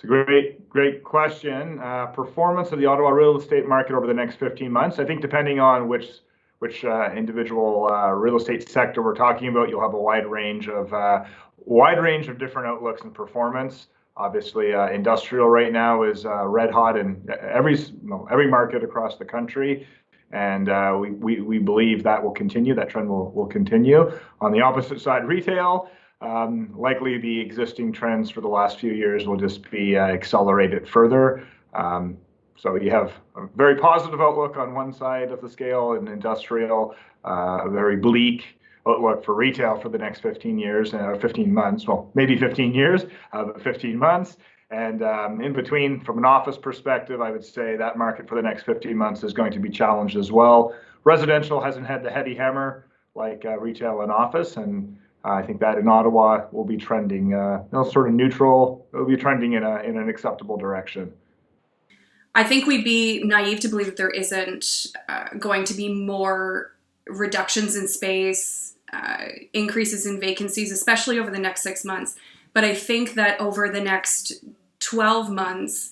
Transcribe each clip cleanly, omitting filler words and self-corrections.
It's a great question. Performance of the Ottawa real estate market over the next 15 months. I think depending on which individual real estate sector we're talking about, you'll have a wide range of different outlooks and performance. Obviously, industrial right now is red hot in every market across the country, and we believe that will continue. That trend will continue. On the opposite side, retail. Likely the existing trends for the last few years will just be accelerated further. So you have a very positive outlook on one side of the scale in industrial, a very bleak outlook for retail for the next 15 years, 15 months, well, maybe 15 years, but 15 months. And in between, from an office perspective, I would say that market for the next 15 months is going to be challenged as well. Residential hasn't had the heavy hammer like retail and office, and I think that in Ottawa will be trending sort of neutral. It will be trending in an acceptable direction. I think we'd be naive to believe that there isn't going to be more reductions in space, increases in vacancies, especially over the next 6 months. But I think that over the next 12 months,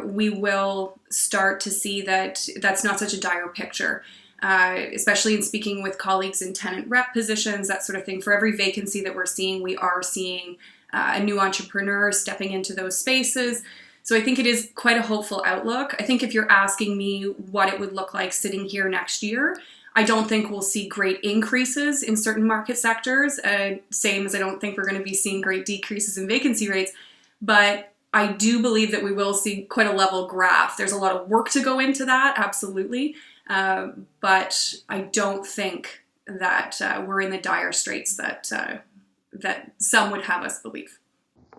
we will start to see that that's not such a dire picture. Especially in speaking with colleagues in tenant rep positions, that sort of thing. For every vacancy that we're seeing, we are seeing a new entrepreneur stepping into those spaces. So I think it is quite a hopeful outlook. I think if you're asking me what it would look like sitting here next year, I don't think we'll see great increases in certain market sectors, same as I don't think we're going to be seeing great decreases in vacancy rates. But I do believe that we will see quite a level graph. There's a lot of work to go into that, absolutely. But I don't think that we're in the dire straits that some would have us believe.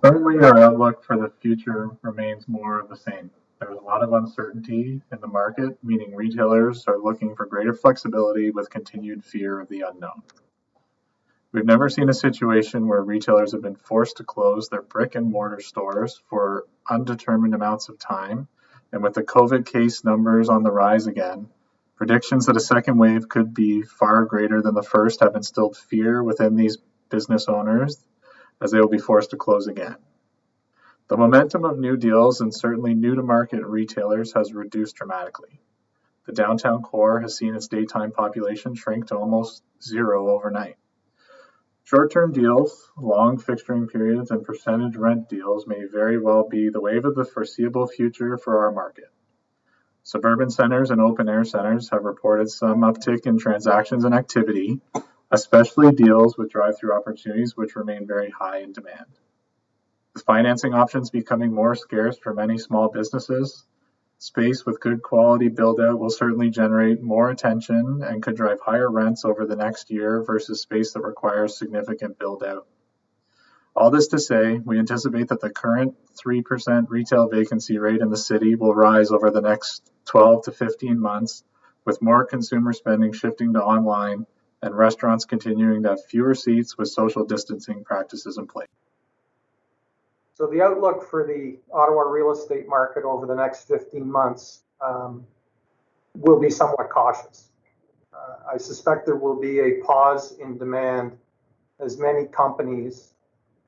Currently, our outlook for the future remains more of the same. There's a lot of uncertainty in the market, meaning retailers are looking for greater flexibility with continued fear of the unknown. We've never seen a situation where retailers have been forced to close their brick and mortar stores for undetermined amounts of time, and with the COVID case numbers on the rise again, predictions that a second wave could be far greater than the first have instilled fear within these business owners as they will be forced to close again. The momentum of new deals and certainly new to market retailers has reduced dramatically. The downtown core has seen its daytime population shrink to almost zero overnight. Short-term deals, long fixturing periods, and percentage rent deals may very well be the wave of the foreseeable future for our market. Suburban centers and open-air centers have reported some uptick in transactions and activity, especially deals with drive-through opportunities, which remain very high in demand. With financing options becoming more scarce for many small businesses, space with good quality build-out will certainly generate more attention and could drive higher rents over the next year versus space that requires significant build-out. All this to say, we anticipate that the current 3% retail vacancy rate in the city will rise over the next 12 to 15 months, with more consumer spending shifting to online and restaurants continuing to have fewer seats with social distancing practices in place. So the outlook for the Ottawa real estate market over the next 15 months will be somewhat cautious. I suspect there will be a pause in demand as many companies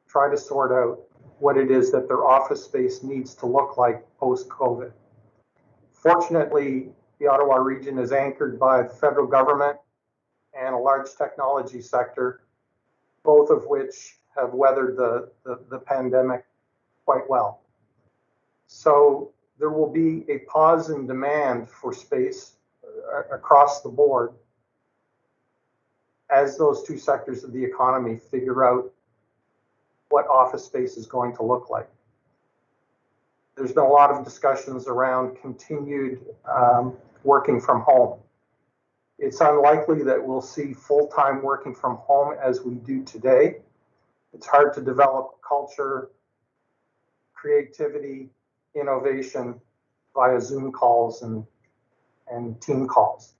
try to sort out what it is that their office space needs to look like post-COVID. Fortunately, the Ottawa region is anchored by the federal government and a large technology sector, both of which have weathered the pandemic quite well. So there will be a pause in demand for space across the board as those two sectors of the economy figure out what office space is going to look like. There's been a lot of discussions around continued working from home. It's unlikely that we'll see full-time working from home as we do today. It's hard to develop culture, creativity, innovation via Zoom calls and team calls.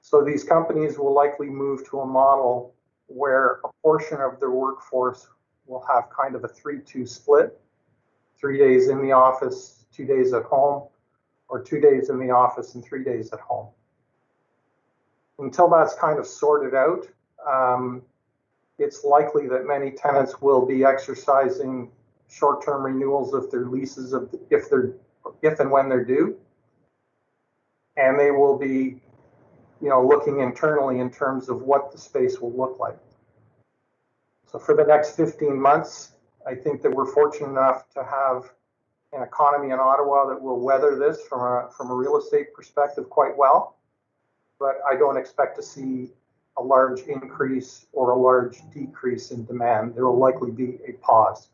So these companies will likely move to a model where a portion of their workforce will have kind of a 3-2 split, 3 days in the office, 2 days at home, or 2 days in the office and 3 days at home. Until that's kind of sorted out, it's likely that many tenants will be exercising short-term renewals of their leases if and when they're due. And they will be, looking internally in terms of what the space will look like. So for the next 15 months, I think that we're fortunate enough to have an economy in Ottawa that will weather this from a real estate perspective quite well. But I don't expect to see a large increase or a large decrease in demand. There will likely be a pause.